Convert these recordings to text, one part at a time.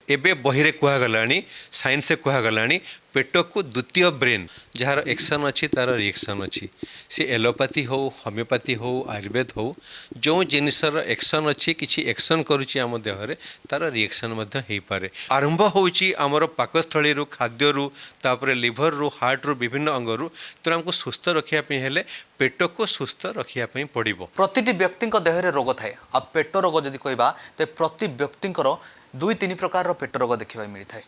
एबे बही रे कुहागलानी साइंस कुहागलानी पेट को द्वितीय ब्रेन जार एक्शन अच्छी तार रिएक्शन अच्छी सी एलोपैथी हो होमियोपैथी हो आयुर्वेद हो जो जिनसर एक्शन अच्छी किसी एक्शन करुच्ची आम देहरे तार रिएक्शन हो पारे आरंभ होउची आमर पाकस्थली खाद्य रु तापर लिभर रु हार्ट रु विभिन्न अंग रु तो हमको सुस्थ रखिया हेले पेट को सुस्थ रखिया पड़िबो। प्रतिटी व्यक्ति देहरे रोग थाए आ पेट रोग जदि कहबा तो प्रति व्यक्ति दुई तीन प्रकार पेट रोग देखा मिलता है।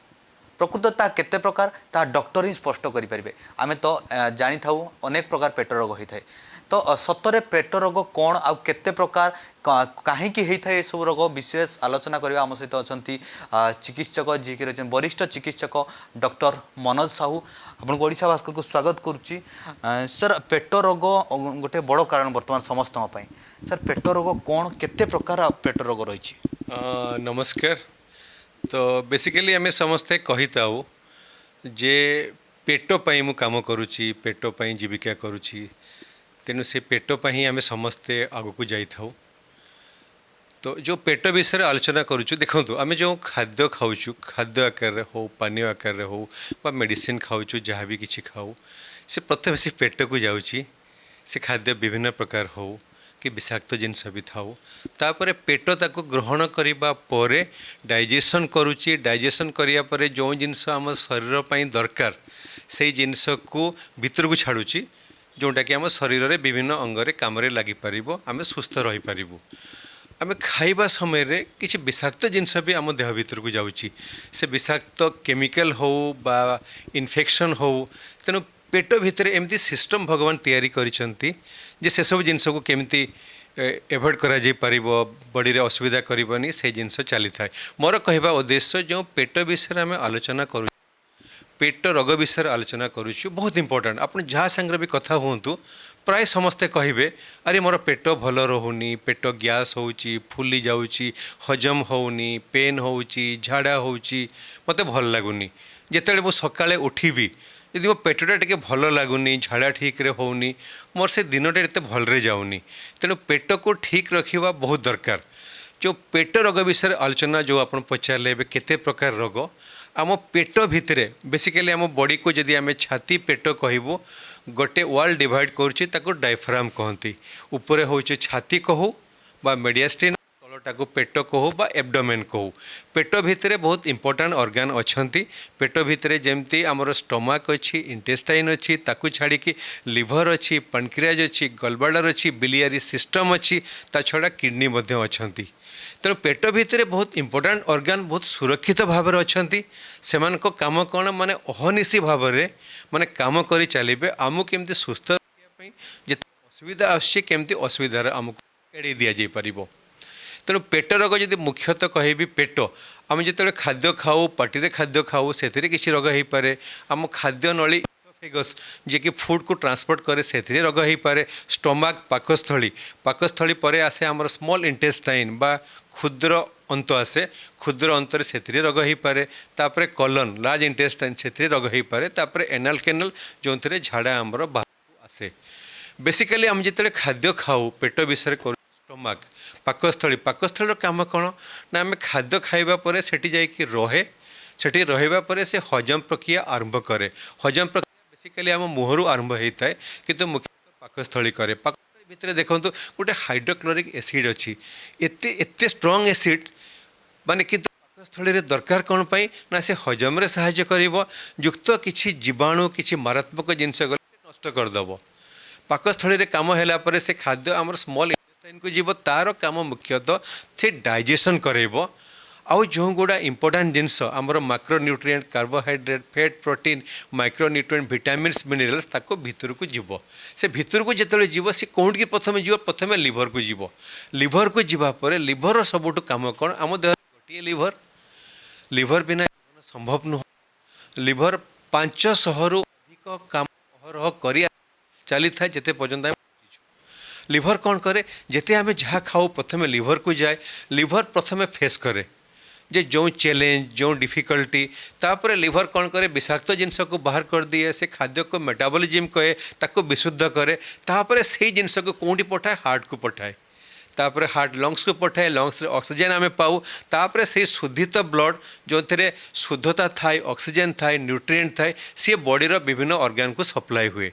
प्रकृत ता केते प्रकार ता डॉक्टर ही स्पष्ट करें। आम तो जानी था अनेक प्रकार पेट रोग होता है। तो सतरे पेट रोग कौन आ केते प्रकार कहीं होता है सब रोग विशेष आलोचना करवा आम सहित अच्छा चिकित्सक जी कि रही वरिष्ठ चिकित्सक डॉक्टर मनोज साहू आपको ओडिशा भास्कर को स्वागत करुच्ची। सर पेट रोग गोटे बड़ कारण बर्तमान समस्त सर पेट रोग कौन केते प्रकार पेट रोग रही? नमस्कार। तो बेसिकली आम समस्ते कहीता जे पेट पाई मु काम करुच्ची पेट पाई जीविका करुच्ची तेणु से पेट पाई आम समस्ते आग को जाई थाउ। तो जो पेट विषय आलोचना करुचु देखो आम जो खाद्य खाऊँ खाद्य आकार हो पानी आकार हो बा मेडिसिन खाऊँ जहाँ भी किसी खाऊ से प्रथम से पेट को जाऊँगी से खाद्य विभिन्न प्रकार हो कि विषाक्त जिनस भी थाऊ तापर पेट ताको ग्रहण करने पर डाइजेशन करुच्ची डाइजेशन करिया परे जो जिनस आम शरीर पाई दरकार से जिनस को भीतर को छाड़ुची जोटा कि आम शरीर रे विभिन्न अंगरे काम लगी पार आम सुस्थ रही पारू। आम खाइबा समय रे किसी विषाक्त जिनस भी आम देह भीतर को जाऊँगी से विषाक्त केमिकल हो बा इन्फेक्शन हो तेणु पेट भितर एमती सिस्टम भगवान तैयारी करिसंती जे से सब जिनस को केमती एवॉइड करा जाई परिबो बॉडी रे असुविधा करबनी से जिनस चली थाए। मोर कहबा उद्देश्य जो पेट विषय आम आलोचना करू पेट रोग विषय आलोचना करुचु बहुत इंपोर्टेंट आपण जहाँ सांगे भी कथा हूँ प्राय समस्ते कहे अरे मोर पेट भल रोनी पेट गैस होउची फुली जाउची हजम होउनी पेन होउची झाड़ा होउची मते भल लागुनी जेतेले मु सकाळे उठिबी यदि मो पेटटा टे भल लगुनि झाड़ा ठीक रे होनी मोर से दिनटे एत भलरे जाऊनी तेणु पेट को ठीक रखा बहुत दरकार। जो पेट रोग विषय आलोचना जो आप पचारे केते प्रकार रोग आम पेट भितर बेसिकली आम बॉडी को जदि आम छाती पेट कहबू गोटे वाल डिवाइड करुच्ची डायफ्राम कहती उपरे हूँ छाती कहू बा मेडियास्टिन तलटा को पेट कहू बा एब्डोमेन कहू पेट भितर बहुत इंपोर्टेंट ऑर्गन अच्छी पेट भितर जमती आमर स्टमक अच्छी इंटेस्टाइन अच्छी ताकू छाड़ी लिवर अच्छी पैनक्रियाज अच्छी गलब्लाडर अच्छी बिलियारी सिस्टम अच्छी ता छड़ा किडनी अच्छी तेणु पेट भितर बहुत इंपोर्टेंट ऑर्गन बहुत सुरक्षित भाव अच्छी से काम कौन माने अहनिशी भाव माने काम कर चलिए आमको केमती सुस्थ रखा असुविधा आसमती असुविधार आमको एड़े दि जापर। तेणु पेट रोग जब मुख्यतः कहबी पेट आम जो खाद्य खाऊ पार्टी खाद्य खाऊ से किसी रोग हो पारे आम खाद्य नली फेगस जे कि फूड को ट्रांसपोर्ट करे से रोग हो पारे स्टमक पाकस्थली पर आसे आमर स्मॉल इंटेस्टाइन बा क्षुद्र अंत आसे क्षुद्र अंतर से रोग हो पारे तापर कॉलन लार्ज इंटेस्टाइन से रोग हो पारे तापर एनाल कैनाल जो झाड़ा आमर बाहर आसे। बेसिकली आम जो खाद्य खाऊ पेट विषय कर स्टमक पाकस्थली काम कौन ना आम खाद्य खाइबा परे सेठी जाइकी रहे सेठी रहिबा परे से हजम प्रक्रिया आरंभ करे हजम प्रक्रिया बेसिकली आम मुहरु आरंभ होता है किंतु मुख्यतः पाकस्थली करे पाकस्थली भितर देखो गोटे हाइड्रोक्लोरिक एसिड अच्छी एते स्ट्रॉन्ग एसिड माने कि पाकस्थली दरकार कौन पाई ना से हजम रे सहायता करिवो युक्त किछि जीवाणु किछि मारात्मक जिनस गले नष्ट करदेव पाकस्थली काम हैला परे से खाद्य आमर स्मॉल इंटेस्टाइन को जीव तार काम मुख्यतः से डाइजेशन करेबो आउ जो गुड़ा इंपोर्टेंट जिनस आमर micronutrient carbohydrate fat protein micronutrient vitamins minerals ताको भीतर को जीव से भीतर को जिते जीव सी कौन की प्रथम जीव प्रथम लिभर को जीव लिभर को जीवा पर लिभर सबुठ काम कौन आम देह गोटे लिभर बिना जीवन संभव नुह लिभर 500 रु अधिक काम अहरह कर चली था जिते पर्यंत लिभर कौन करे जिते आम जहाँ खाऊ प्रथम लिभर को जाए लिभर प्रथम फेस करे जे जो चैलेंज जो डिफिकल्टी तापर लिभर कौन करे विषाक्त जिनस को बाहर कर दिए से खाद्य को मेटाबॉलिज्म कहे ताको विशुद्ध करे तापर से जिनस को कौटी पठाए हार्ट को पठाए तापर हार्ट लंग्स को पठाए लंग्स ऑक्सीजन आम पाऊ तापर से शुद्धित ब्लड जो थे शुद्धता थाए ऑक्सीजन थाए न्यूट्रिएंट थाए सी बॉडीर विभिन्न ऑर्गन को सप्लाई हुए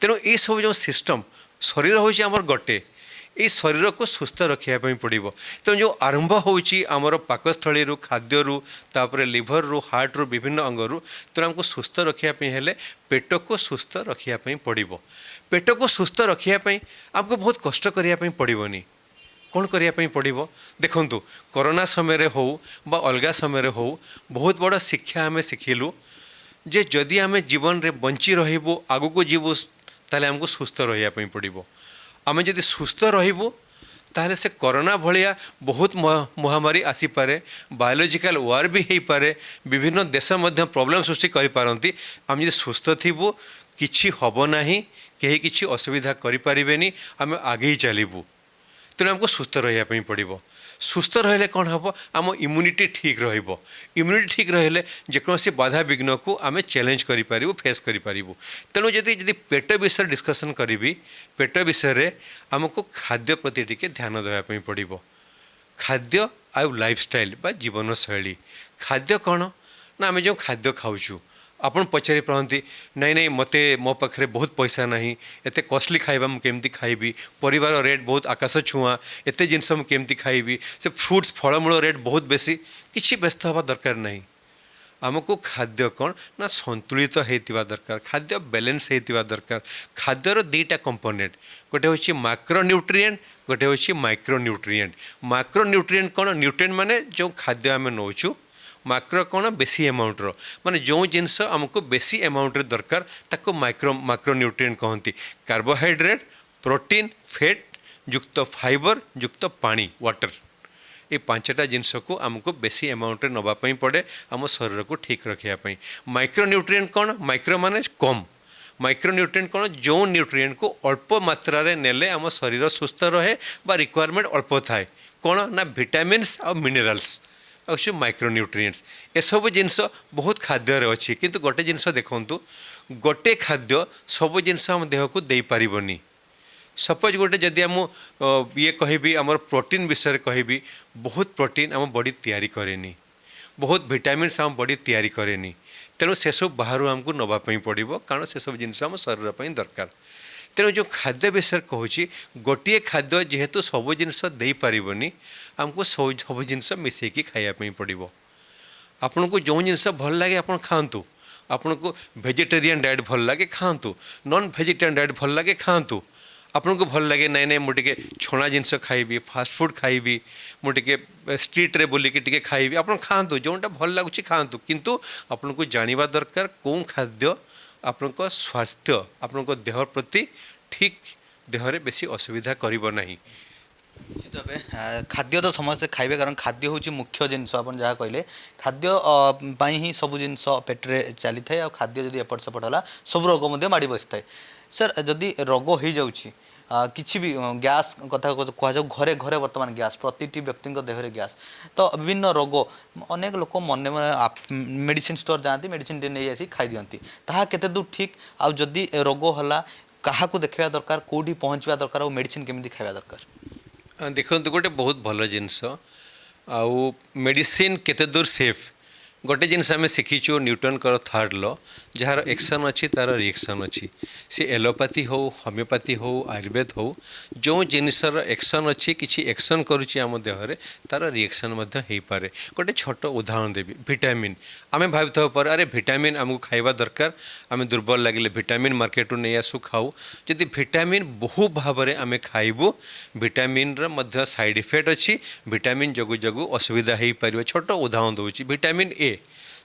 तेणु ये सब जो सिस्टम शरीर हूँ आमर गोटे ये शरीर को सुस्थ रखापी पड़ो तेणु जो आरंभ होमर पाकस्थली खाद्य तापर लिभर रु हार्ट रु विभिन्न अंगरू तेणु आमको सुस्थ रखापी हेले पेट को सुस्थ रखापी पड़ो पेट को सुस्थ रखापी आमको बहुत कष्ट करने पड़ोनी कौन करने पड़ो देखु कोरोना समय हो बा अलग समय हो बहुत बड़ शिक्षा आम शिखिलु जे जदि आम जीवन रे बंची रहिबु आगु को जीवु ताले हमको सुस्थ रहिया पड़ो आम जदि सुस्थ रहिबु ताहले से कोरोना भलिया बहुत महामारी आसीपारे बायोलॉजिकल वार भी हो पारे विभिन्न देश मध्य प्रॉब्लम सृष्टि करि पारंती आम जदि सुस्थ थिबु किछि हबो नाही केही किछि असुविधा करि परिबेनी आम आगे ही चलिबु तेणु आमको सुस्थ रहिया पड़ो सुस्थ रहिले कौन हम आम इम्यूनिटी ठीक रहिबो इम्यूनिटी ठीक रहिले जेकोसी बाधा विघ्न को आम चैलेंज करिपारिबु फेस करिपारिबु तेणु जदि पेट विषय डिस्कसन करी पेट विषय आमको खाद्य प्रति टिके ध्यान देवाई पड़ो खाद्य आउ लाइफस्टाइल बा जीवन शैली खाद्य कौन ना आम जो खाद्य खाऊँ आपन पचारि पारती नहीं नहीं मते मो पाखे बहुत पैसा नहीं एते कॉस्टली खाइबा मु केमती खाइबी परिवार रेट बहुत आकाश छुआ एते जिनस मु केमती खाइबी से फ्रूट्स फलमूल रेट बहुत बेसी किछि व्यस्त हवा दरकार नहीं आमको खाद्य कौन ना संतुलित होइतिबा दरकार खाद्य बैलेंस होइतिबा दरकार खाद्यर दुईटा कंपोनेंट गोटे होछि मैक्रो न्यूट्रिएंट गोटे होछि माइक्रो न्यूट्रिएंट मैक्रो न्यूट्रिएंट कौन न्यूट्रिएंट माने जो खाद्य आम नौचु माइक्रो कौन बेसी अमाउंटर माने जो जिनस आमको बेसी अमाउंट दरकार ताको माइक्रो न्यूट्रिएंट कहती कार्बोहाइड्रेट प्रोटीन फैट युक्त फाइबर युक्त पानी वाटर ये पांचटा जिनस को आमको बेसी अमाउंट नवापाई पड़े आम शरीर को ठीक रखापी माइक्रो न्यूट्रिएंट कौन माइक्रो माने कम माइक्रो न्यूट्रिएंट कौन जो न्यूट्रिएंट को अल्प मात्रा रे नेले आम शरीर सुस्थ रहे बा रिक्वायरमेंट अल्प थाए कौन ना विटामिन्स और मिनरल्स और माइक्रो न्यूट्रिएंट्स ये सब जिनस बहुत खाद्य अच्छी किंतु गोटे जिनस देखु गोटे खाद्य सब जिनस आम देह को दे पारिबनी सपोज गोटे जदि आम ये कहबी आमर प्रोटीन विषय कहबी बहुत प्रोटीन आम बॉडी तैयारी करेनी बहुत विटामिन्स आम बॉडी तैयारी करेनी तेणु से सब बाहर आमको नवापाई पड़ो कारण से सब जिनस आम शरीर पर दरकार तेणु जो खाद्य विषय कहूँ गोटे खाद्य जेहेतु सब जिनस दे पारिबनी आमको सब जिनस मिसेकी खायापी पड़ो आपन को जो जिनस भल लगे आप खातु आपन को वेजिटेरियन डाइट भल लगे खातु नॉन वेजिटेरियन डाइट भल लगे खातु आपन को भल लगे नाई नाई मुझे छणा जिनस खाइबी फास्ट फूड खाइबी मुझे स्ट्रीट रे बुलिकी टिके खाइबी आप खातु जोटा भल लगुच खातु किंतु आपन को जानिबा दरकार कौन खाद्य आपन को स्वास्थ्य आपन को देह प्रति ठीक देहरे बेसी असुविधा करिबो नाही निश्चित भाव खाद्य तो समस्ते खाइबे कारण खाद्य हूँ मुख्य जिनस आप जहाँ कहले खाद्य ही सब जिनस पेट्रे चली थाए आ खाद्य जदि एपट सेपट होला सब रोग मध्य माड़ी बसी थाए सर जदि रोग हो जाउछि किसी भी गैस कथा कह जाऊ घरे घरे वर्तमान गैस प्रति व्यक्ति देहरे गैस तो विभिन्न रोग अनेक लोक मन मेडिसिन स्टोर जाती मेडिसिन टे नहीं आसी खाई दियंती ताहा केते दूर ठीक आ जदि रोग होला काहा को देखा दरकार कोडी पहुँचवा दरकार और मेडिसिन केमिति खाइबा दरकार देखो गोटे बहुत भल जिनस आउ मेडिसिन केते दूर सेफ गोटे जिनस आम शिखीचु न्यूटन कर थर्ड लॉ जार एक्शन अच्छी तार रिएक्शन अच्छी सी एलोपैथी हो होमियोपैथी हो आयुर्वेद हो जो जिनसर एक्शन अच्छी किसी एक्शन करुच्ची आम देहरे तार रिएक्शन मध्य हो पारे गोटे छोट उदाहरण देवी विटामिन आम भावी पर अरे विटामिन आमको खाइबा दरकार आम दुर्बल लगे विटामिन मार्केट रू नहीं आसू खाऊ जदि विटामिन बहु भाव में आम खाइबू विटामिन मध्य साइड इफेक्ट अच्छी विटामिन जगू जगू असुविधा हो पार छोट उदाहरण दूसरी vitamin A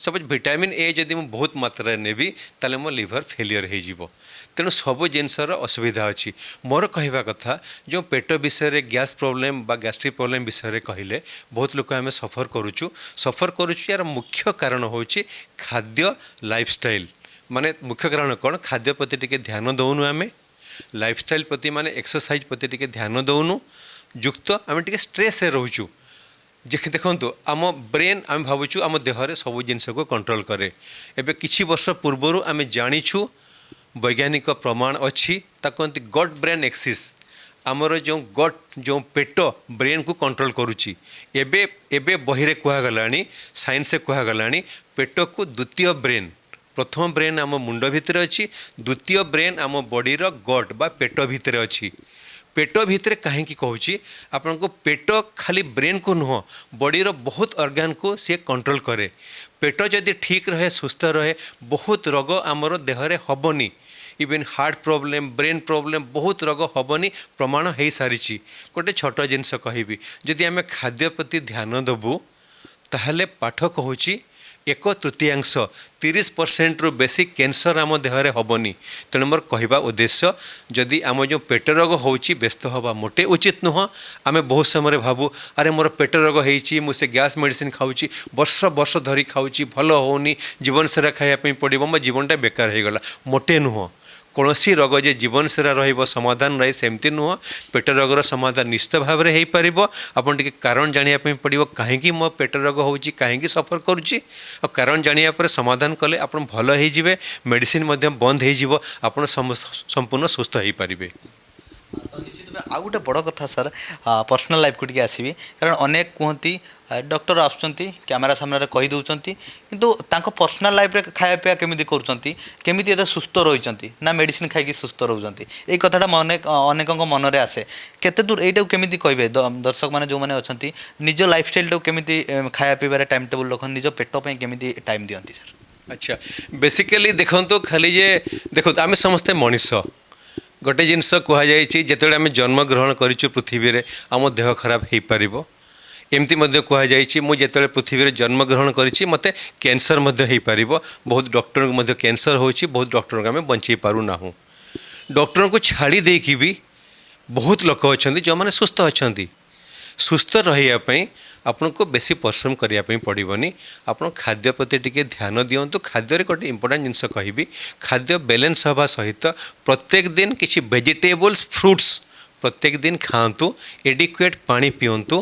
suppose vitamin A जदि मुझे बहुत मात्रा नेबी ताले मो लिवर फेलियर हो तेणु सब जिनसर असुविधा अच्छी मोर कहवा कथा जो पेट विषय गैस प्रॉब्लम बा गैस्ट्रिक प्रॉब्लम विषय कहले बहुत लोग आम सफर करुचु यार मुख्य कारण हूँ खाद्य लाइफस्टाइल माने मुख्य कारण कौन खाद्य प्रति टिके ध्यान दौनु आम लाइफस्टाइल प्रति माने एक्सरसाइज प्रति टिके ध्यान दौनु युक्त आम टिके स्ट्रेस रोचु देखु आम ब्रेन आम भावुँ आम देहरे सब जिनस को कंट्रोल करे एबे किछि वर्ष पूर्वर आम जानिछु वैज्ञानिक प्रमाण अच्छी कहते गॉड ब्रेन एक्सिस आमर जो गट जो पेट ब्रेन को कंट्रोल करुच्ची एबे एबे बही रे कहगलानी साइंस कहगलानी पेट को द्वितीय ब्रेन प्रथम ब्रेन आम मुंड भितर अच्छी द्वितीय ब्रेन आम बॉडीर गट बा पेट भितर अच्छी पेट भितर कहीं कहूँ आपन को पेट खाली ब्रेन को नुह बॉडीर बहुत ऑर्गन को सी कंट्रोल करे पेट जदि ठीक रहे सुस्थ रहे बहुत रोग आमर देहरे हबनी even heart problem brain problem बहुत रोग हबनी प्रमाण हो सारी गोटे छोट जिनस कहबी जदि आम खाद्य प्रति ध्यान देबू ताहले पाठ कहूँ एक तृतीयांश 30% रु बेसी कैंसर आम देहरे हबनी तेणु मोर कहवा उद्देश्य जदि आम जो पेट रोग होची व्यस्त हवा मोटे उचित नुह आम बहुत समय भावु अरे मोर पेट रोग होती मुझे गैस मेडिसिन खाऊँ वर्ष वर्ष धरी खाऊँ भल होनी जीवन सारा खायापी पड़ो मो जीवनटा बेकार हो गला मोटे नुह कौनसी रोग जे जीवन सारा रही समाधान रही सेमती नुह पेट रोगर समाधान निश्चित भाव में हो पार आपन टे कारण जानापी पड़ो कहीं मो पेट रोग होची कहीं सफर करुच्ची कारण जानिया पर समाधान कले आप भल हो मेडिसिन बंद हो आप संपूर्ण सुस्थ हो पारे। निश्चित भाव आउ गोटे बड़ कथा सर पर्सनल लाइफ को टी आसबि कारण अनेक कहती डॉक्टर आसुँच कैमेरा सामने कहीदे किंतु पर्सनल लाइफ रे खाया पीया केमी करमी एत सुस्थ रही ना मेडिसिन खाई सुस्थ रोच ये कथाटा अनेक मन में आसे केते दूर यू केमी कहे दर्शक मैंने जो मैंने अच्छा निज लाइफ स्टाइल केमी खाया पीबार टाइम टेबल रखते निज पेट केमी टाइम दिखती सर। अच्छा बेसिकली देखो खाली जे देखो आम समस्ते मनीष गोटे जिनस कहुई जिते आम जन्म ग्रहण करूँ पृथ्वी में आम देह खराब हो पार एमती कहुई मुझे पृथ्वी में जन्म ग्रहण करी मत कैंसर हो पार बहुत डॉक्टर को कैंसर हो बहुत डॉक्टर को आम बचे पारूना डॉक्टर को छाड़ी देकी भी बहुत लोक अच्छा जो मैंने सुस्थ अच्छा सुस्थ रही आपन को बेसी परिश्रम करने पड़ोनी आप खाद्य प्रति टिके ध्यान दिंतु खाद्य गोटे इंपोर्टेंट जिनस कहि खाद्य बैलेंस हवा सहित प्रत्येक दिन किसी वेजिटेबल्स फ्रूट्स प्रत्येक दिन खातु एडिक्वेट पानी पींतु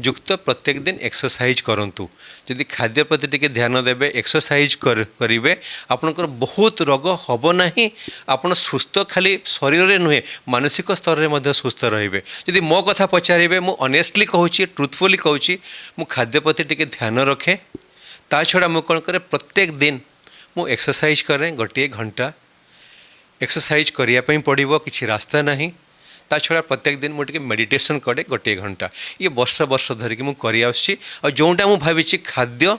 युक्त प्रत्येक दिन एक्सरसाइज करंतु जदि खाद्य प्रति टिके ध्यान देवे एक्सरसाइज करेंगे आपनकर बहुत रोग हम ना आपन सुस्थ खाली शरीर में नुहे मानसिक स्तर में सुस्थ रे जदि मो कथा पचारे मु ऑनेस्टली कहूँ ट्रुथफुली कहूँ मु खाद्य प्रति टिके ध्यान रखे ता छड़ा मु कौन करे प्रत्येक दिन मु एक्सरसाइज करें गोटे घंटा एक्सरसाइज करने पड़ो किसी रास्ता नहीं ता छड़ा प्रत्येक दिन मुझे मेडिटेशन करे गोटे घंटा ये वर्ष वर्ष धरिकी मुझे जोटा मुझे भावी खाद्य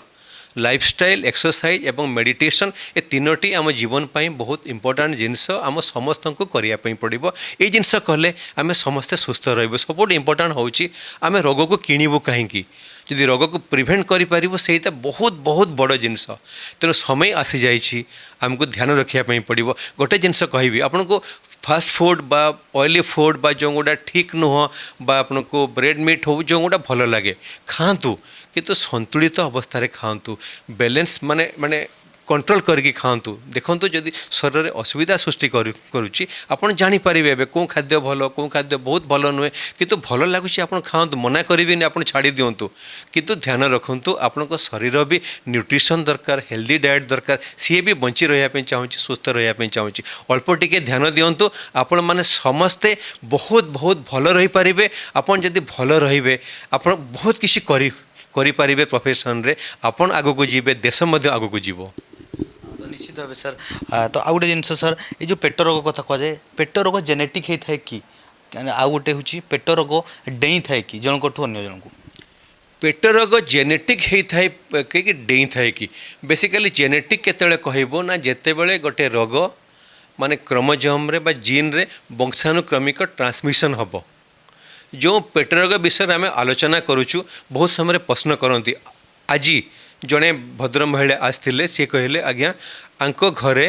लाइफस्टाइल एक्सरसाइज एवं मेडिटेशन ए तीनोटी आम जीवन पाई बहुत इंपोर्टेंट जिनस आम समस्त को करने पड़ो ये जिनस कले आम समस्ते सुस्थ रही सब इंपोर्टेंट हूँ आम रोग को किणु कहीं जदि रोग को प्रिभेंट करें से बहुत बहुत बड़ जिनस तेणु समय आसी जाइए आमको ध्यान रखापी पड़ो गोटे जिनस कहि आपन को फास्ट फूड बा ऑयली फूड बा जो गोटा ठीक नुह बा आपन को ब्रेड मीट हो जो गोटा भल लगे खातु किंतु संतुलित अवस्था खातु बैलेंस माने माने कंट्रोल करके खातु देखो जदि शरीर में असुविधा सृष्टि करुच्ची आपड़ जानीपारे कौ खाद्य भल कौ खाद्य बहुत भल नुहे किंतु भल लगुच आप खातु मना करें आप छाड़ी दिंतु किंतु ध्यान रखु आपण शरीर भी न्यूट्रिशन दरकार हेल्दी डाएट दरकार सी भी बंची रही चाहूँ सुस्थ रही चाहूँ अल्प टिके ध्यान दिंतु आपण मैंने समस्ते बहुत बहुत भल रही पारे आपन जदि भल रे आप बहुत किसी करें प्रोफेशन रे आपन आगो को जीवे देश आगो को जीव निश्चित भाव सर तो आउ गोटे जिनस सर ये जो पेट रोग कथा कहुए पेट रोग जेनेटिक होता है कि आउ गोटे हूँ पेट रोग डेई थाए कि जन अन्य जन को पेट रोग जेनेटिक होता है कि डेई थाए कि बेसिकली जेनेटिक केतले कहबो ना जेते बेले गोटे रोग माने क्रोमोसोम रे बा जीन रे वंशानुक्रमिक ट्रांसमिशन हबो जो पेट रोग विषय आम आलोचना करुचु बहुत समय प्रश्न करती आज जड़े भद्र महिला आसते सी कहले आज्ञा आंक घरे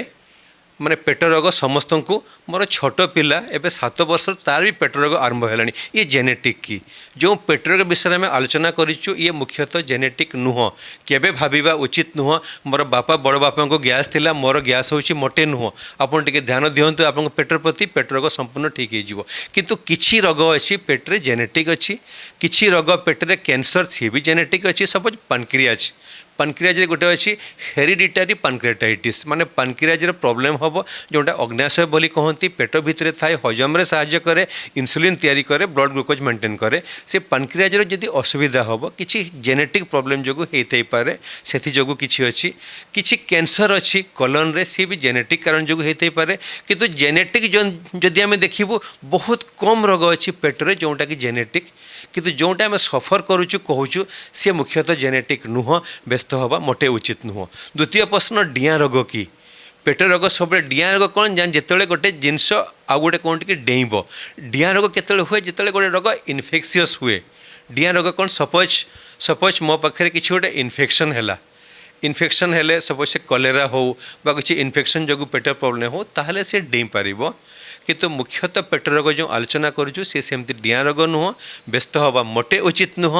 माने पेट रोग समस्त को मोर छोट पिला एवं 7 वर्ष तार भी पेट रोग आरंभ है ये जेनेटिक की जो पेट रोग विषय में आलोचना करूँ ये मुख्यतः जेनेटिक नुह केबे भाविबा उचित नुह मोर बापा बड़ बापा को गैस थिला मोर गैस होची मोटे नुह आपन टिके ध्यान दियंतु आपन पेट प्रति पेट रोग संपूर्ण ठीक हो जिवो किंतु किछि रोग अछि पेट रे जेनेटिक अछि किछि रोग पेट रे कैंसर सी भी जेनेटिक अछि सपोज पानक्रियाज गोटे अच्छी हेरिडिटारी पानक्रियाटाइटिस माने पानक्रियाज प्रॉब्लम हम जोटा अग्नाशय बोली कहती पेट भितर थाए हजम रे साहाय्य करे इंसुलिन तैयारी करे ब्लड ग्लूकोज मेंटेन करे से पानक्रियाज जदि असुविधा हम किसी जेनेटिक प्रॉब्लम जो होते पारे से जो किसी अच्छी किसी कैंसर अच्छी कॉलन रे सी भी जेनेटिक कारण जो होते पारे किंतु जेनेटिक जदि आम देखू बहुत कम रोग अच्छी पेटरे जोटा कि जेनेटिक किंतु जोटा आम सफर करुचु कहूँ सी मुख्यतः जेनेटिक नुह व्यस्त हवा मोटे उचित नुह। द्वितीय प्रश्न डिया रोग कि पेट रोग सब डिया रोग कौन जान जिते गोटे जिनस आउ गोटे कौन कि डेइब डिया रोग केत हुए जिते गोटे रोग इनफेक्सीयस हुए डिया रोग कौन सपोज मो पाखे किसी गोटे इन्फेक्शन हेले सपोज से कलेरा हो बा किसी इन्फेक्शन जो पेट प्रॉब्लम हो ताहले से डेई पार किंतु मुख्यतः पेट रोग जो आलोचना करूँ सी सेमती डिया रोग नुह व्यस्त हवा मोटे उचित नुह।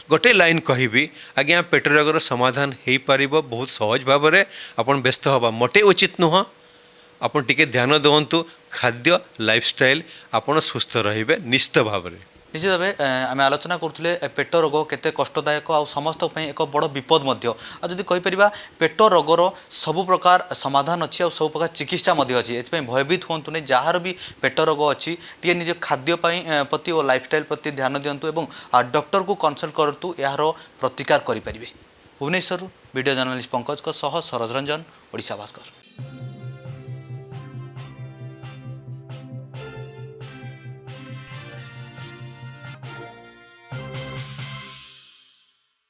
गोटे लाइन कहबी आज्ञा पेट रोगर समाधान हो पार बहुत सहज भाव में आपन व्यस्त हवा मोटे उचित नुह आपन टिके ध्यान दिंतु खाद्य लाइफस्टाइल आपन सुस्थ रहिबे निश्चित भाव में। निश्चित भाव आम आलोचना करुले पेट रोग केते कष्टदायक आ समस्त एक बड़ विपद आदि कहीपर पेट रोगर सबु प्रकार समाधान अच्छी आ सब प्रकार चिकित्सा अच्छी ये भयभीत हूँ नहीं जार भी पेट रोग अच्छी टे निज खाद्य प्रति और लाइफस्टाइल प्रति ध्यान दिंतु और डॉक्टर को कनसल्ट करूँ यार प्रतिकार करें। भुवनेश्वर वीडियो जर्नलिस्ट पंकज सह सरोज रंजन ओडिशा भास्कर।